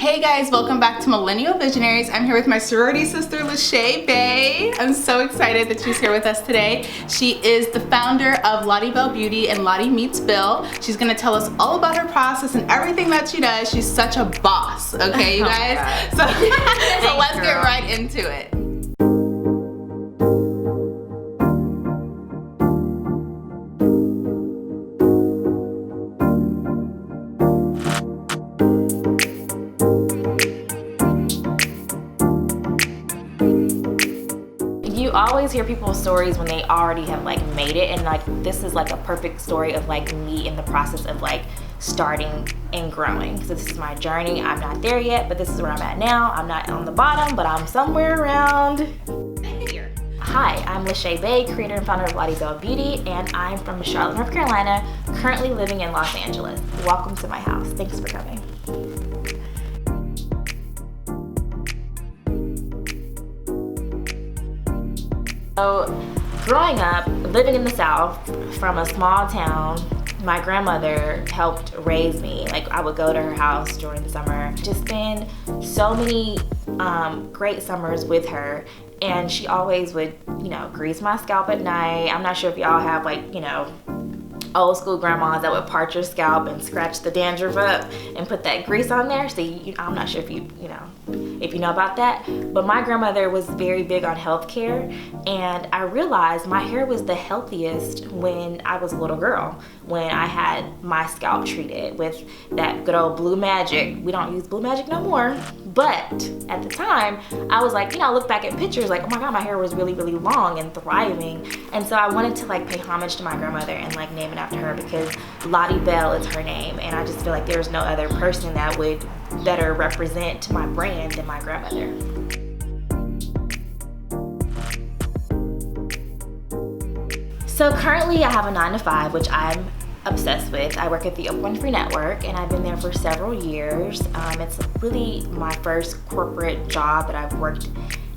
Hey guys, welcome back to Millennial Visionaries. I'm here with my sorority sister, Lashae, Belle. I'm so excited that she's here with us today. She is the founder of Lotti Belle Beauty and Lotti Meets Belle. She's gonna tell us all about her process and everything that she does. She's such a boss, okay, you guys? So let's get right into it. You always hear people's stories when they already have like made it, and like this is like a perfect story of like me in the process of like starting and growing. So this is my journey. I'm not there yet, but this is where I'm at now. I'm not on the bottom, but I'm somewhere around here. Hi, I'm Lashae Bay, creator and founder of Lotti Belle Beauty, and I'm from Charlotte, North Carolina, currently living in Los Angeles. Welcome to my house. Thanks for coming. So, growing up, living in the South, from a small town, my grandmother helped raise me. Like, I would go to her house during the summer, just spend so many great summers with her. And she always would, you know, grease my scalp at night. I'm not sure if y'all have like, you know, old school grandmas that would part your scalp and scratch the dandruff up and put that grease on there. So I'm not sure if you know about that, but my grandmother was very big on healthcare, and I realized my hair was the healthiest when I was a little girl, when I had my scalp treated with that good old Blue Magic. We don't use Blue Magic no more, but at the time I was like, I look back at pictures like, oh my god, my hair was really, really long and thriving. And so I wanted to like pay homage to my grandmother and like name it after her, because Lotti Belle is her name, and I just feel like there's no other person that would better represent my brand than my grandmother. So currently I have a 9-to-5, which I'm obsessed with. I work at the Open Free Network, and I've been there for several years. It's really my first corporate job that I've worked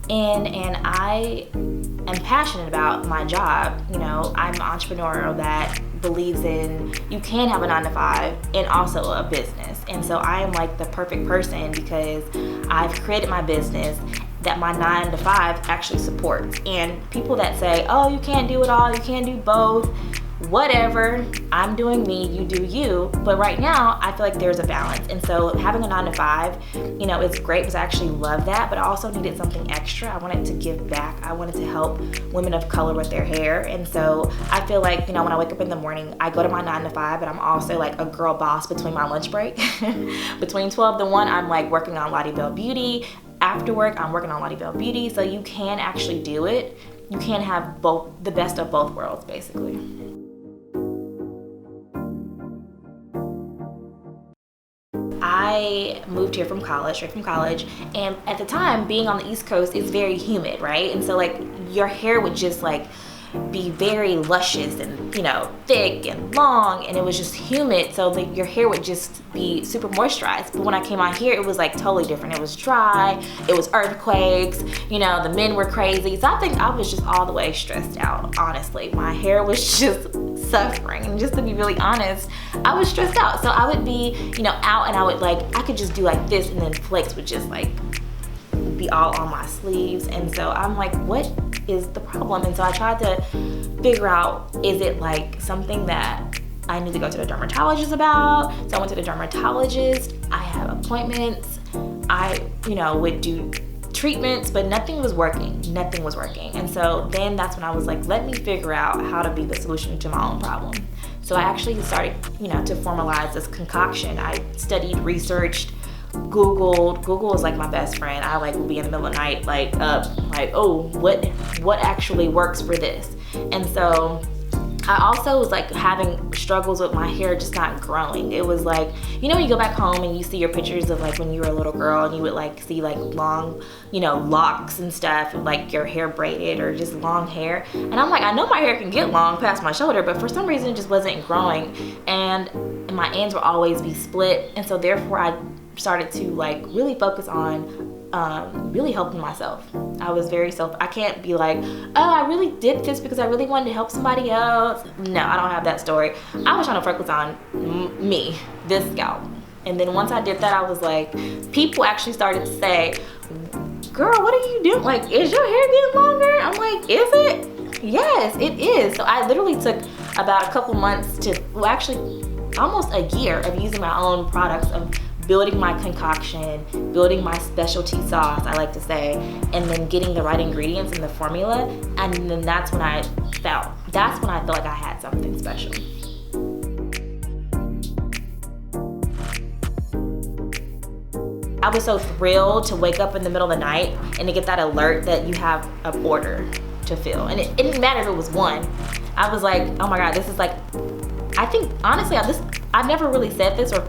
in, and I am passionate about my job. I'm an entrepreneur that believes in you can have a 9-to-5 and also a business. And so I am like the perfect person, because I've created my business that my 9-to-5 actually supports. And people that say, oh, you can't do it all, you can't do both, whatever, I'm doing me, you do you. But right now I feel like there's a balance. And so having a 9-to-5, it's great because I actually love that, but I also needed something extra. I wanted to give back. I wanted to help women of color with their hair. And so I feel like, when I wake up in the morning, I go to my 9-to-5, but I'm also like a girl boss between my lunch break. Between 12 to 1, I'm like working on Lotti Belle Beauty. After work, I'm working on Lotti Belle Beauty. So you can actually do it. You can have both, the best of both worlds, basically. I moved here straight from college, and at the time, being on the East Coast is very humid, right? And so like your hair would just like be very luscious and thick and long, and it was just humid, so your hair would just be super moisturized. But when I came out here, it was like totally different. It was dry, it was earthquakes, the men were crazy. So I think I was just all the way stressed out, honestly. My hair was just suffering, and just to be really honest, I was stressed out. So I would be out, and I could just do like this, and then flakes would just like be all on my sleeves. And so I'm like, what is the problem? And so I tried to figure out, is it like something that I need to go to the dermatologist about? So I went to the dermatologist. I had appointments. I would do treatments, but nothing was working. And so then that's when I was like, let me figure out how to be the solution to my own problem. So I actually started to formalize this concoction. I studied, researched, Googled. Google is like my best friend. I like will be in the middle of the night oh, what actually works for this? And so I also was like having struggles with my hair just not growing. It was like, when you go back home and you see your pictures of like when you were a little girl, and you would like see like long, locks and stuff, and like your hair braided or just long hair. And I'm like, I know my hair can get long past my shoulder, but for some reason it just wasn't growing, and my ends would always be split. And so therefore I started to like really focus on really helping myself. I was very I can't be like, oh, I really did this because I really wanted to help somebody else. No, I don't have that story. I was trying to focus on me, this scalp. And then once I did that, I was like, people actually started to say, girl, what are you doing? Like, is your hair getting longer? I'm like, is it? Yes, it is. So I literally took about a couple months to, well, actually almost a year of using my own products, of building my concoction, building my specialty sauce, I like to say, and then getting the right ingredients in the formula. And then that's when I felt like I had something special. I was so thrilled to wake up in the middle of the night and to get that alert that you have an order to fill. And it didn't matter if it was one. I was like, oh my God, this is like, I think, honestly, I've never really said this or,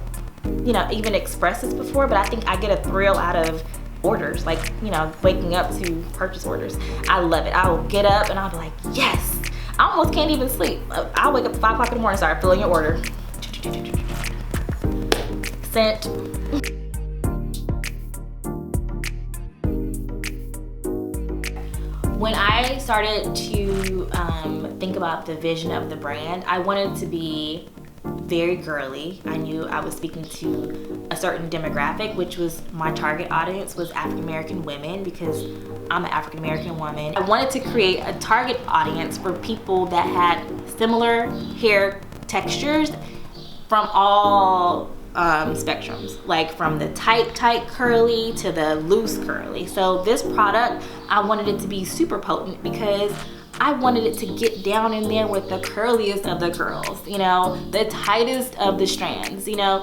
you know, even expressed this before, but I think I get a thrill out of orders, like, you know, waking up to purchase orders. I love it. I will get up and I'll be like, yes. I almost can't even sleep. I'll wake up at 5 o'clock in the morning, start filling your order. Sent. When I started to think about the vision of the brand, I wanted to be very girly. I knew I was speaking to a certain demographic, which was my target audience was African American women, because I'm an African American woman. I wanted to create a target audience for people that had similar hair textures from all spectrums, like from the tight curly to the loose curly. So this product, I wanted it to be super potent because I wanted it to get down in there with the curliest of the curls, you know, the tightest of the strands, you know.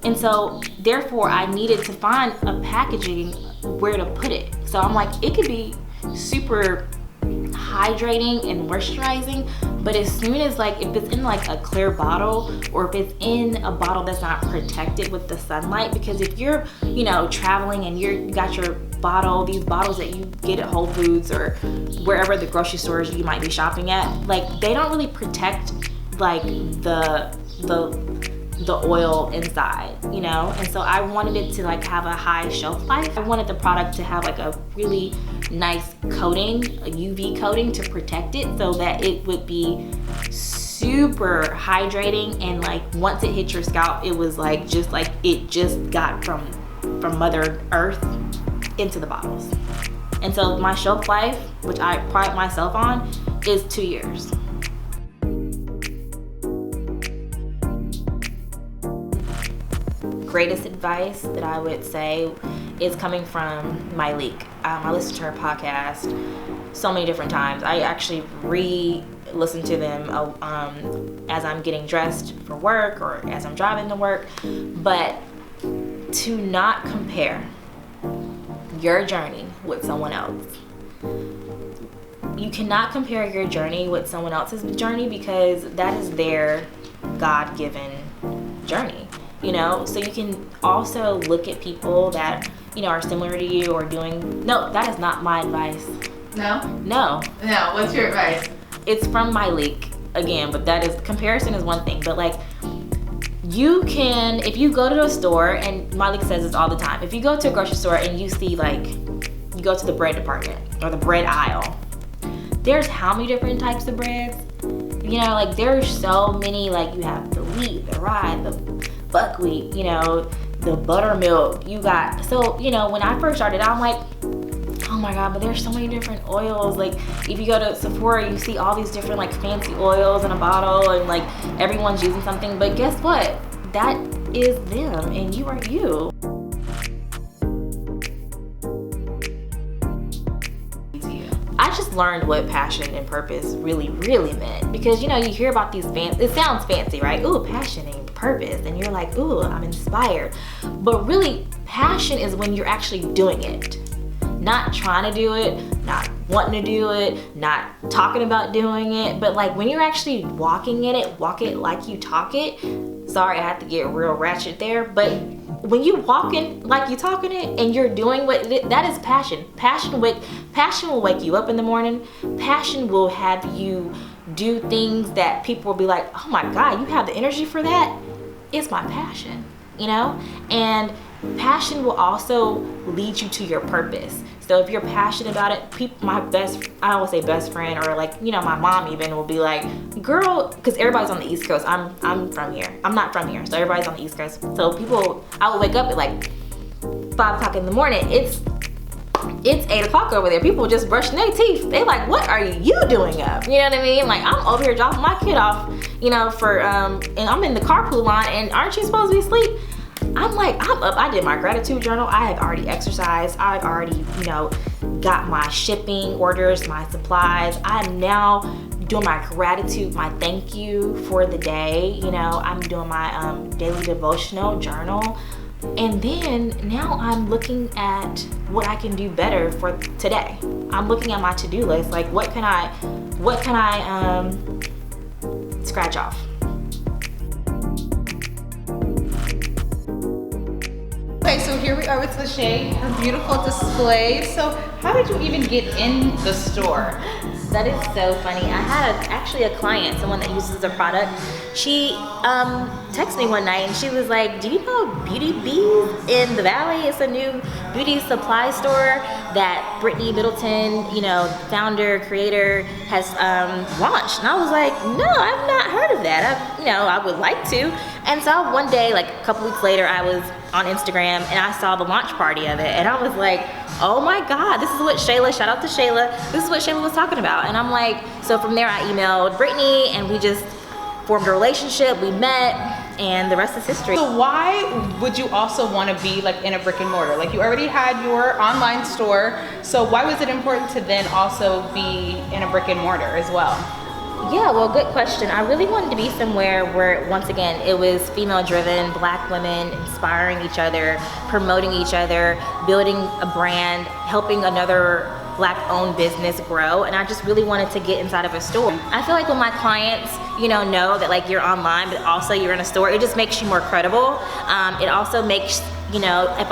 And so therefore I needed to find a packaging where to put it. So I'm like, it could be super hydrating and moisturizing, but as soon as, like, if it's in like a clear bottle, or if it's in a bottle that's not protected with the sunlight, because if you're, you know, traveling and you got your bottle, these bottles that you get at Whole Foods or wherever the grocery stores you might be shopping at, like, they don't really protect like the oil inside, you know. And so I wanted it to like have a high shelf life. I wanted the product to have like a really nice coating, a UV coating to protect it, so that it would be super hydrating, and like once it hit your scalp, it was like just like it just got from Mother Earth into the bottles. And so my shelf life, which I pride myself on, is 2 years. Greatest advice that I would say is coming from Myleik. I listened to her podcast so many different times. I actually re-listen to them as I'm getting dressed for work or as I'm driving to work. But to not compare your journey with someone else. You cannot compare your journey with someone else's journey, because that is their God-given journey. You know, so you can also look at people that, you know, are similar to you or doing, no, that is not my advice. No? No. No, what's your advice? It's from Myleik again, but that is, comparison is one thing, but like, you can, if you go to a store, and Myleik says this all the time, if you go to a grocery store and you see, like, you go to the bread department or the bread aisle, there's how many different types of breads? You know, like, there's so many, like, you have the wheat, the rye, the buckwheat, you know, the buttermilk, you got, so, you know, when I first started, I'm like, oh my God, but there's so many different oils. Like, if you go to Sephora, you see all these different like fancy oils in a bottle, and like everyone's using something, but guess what? That is them and you are you. I just learned what passion and purpose really meant, because, you know, you hear about these it sounds fancy, right? Ooh, passion and purpose, and you're like, ooh, I'm inspired. But really, passion is when you're actually doing it. Not trying to do it, not wanting to do it, not talking about doing it, but like when you're actually walking in it, walk it like you talk it. Sorry, I had to get real ratchet there, but when you walk in like you talking it and you're doing what that is passion. Passion will wake you up in the morning. Passion will have you do things that people will be like, oh my God, you have the energy for that? It's my passion, you know? And passion will also lead you to your purpose. So if you're passionate about it, I always say best friend, or like, you know, my mom even will be like, girl, because everybody's on the East Coast. I'm from here. I'm not from here, so everybody's on the East Coast. So I would wake up at like 5 o'clock in the morning. It's 8 o'clock over there. People just brushing their teeth. They like, what are you doing up? You know what I mean? Like, I'm over here dropping my kid off, you know, and I'm in the carpool line, and aren't you supposed to be asleep? I'm like, I'm up. I did my gratitude journal. I have already exercised. I've already, you know, got my shipping orders, my supplies. I'm now doing my gratitude, my thank you for the day. You know, I'm doing my daily devotional journal. And then now I'm looking at what I can do better for today. I'm looking at my to-do list. Like, what can I scratch off? Okay, so here we are with Lashae, her beautiful display. So how did you even get in the store? That is so funny. I had actually a client, someone that uses the product. She texted me one night and she was like, do you know Beauty Bees in the Valley? It's a new beauty supply store that Brittany Middleton, you know, founder, creator, has launched. And I was like, no, I've not heard of that. I would like to. And so one day, like a couple weeks later, I was on Instagram and I saw the launch party of it. And I was like, oh my God, this is what Shayla, shout out to Shayla, this is what Shayla was talking about. And I'm like, so from there I emailed Brittany and we just formed a relationship, we met, and the rest is history. So why would you also want to be like in a brick and mortar? Like, you already had your online store, so why was it important to then also be in a brick and mortar as well? Yeah, well, good question. I really wanted to be somewhere where, once again, it was female driven, Black women inspiring each other, promoting each other, building a brand, helping another Black owned business grow. And I just really wanted to get inside of a store. I feel like when my clients, know that like you're online, but also you're in a store, it just makes you more credible. It also makes, if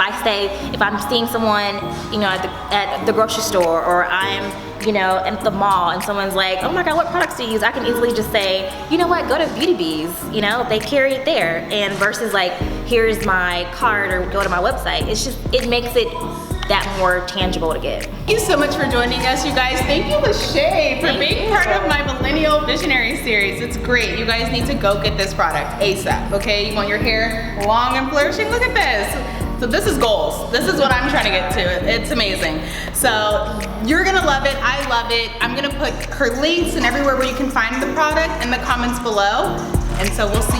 I'm seeing someone, at the grocery store, or I'm, at the mall, and someone's like, oh my God, what products do you use? I can easily just say, you know what, go to Beauty Bees, they carry it there. And versus like, here's my card, or go to my website. It makes it that more tangible to get. Thank you so much for joining us, you guys. Thank you, Lashae, for being part of my Millennial Visionary series. It's great. You guys need to go get this product ASAP, okay? You want your hair long and flourishing? Look at this. So this is goals. This is what I'm trying to get to. It's amazing. So you're gonna love it. I love it. I'm gonna put her links and everywhere where you can find the product in the comments below. And so we'll see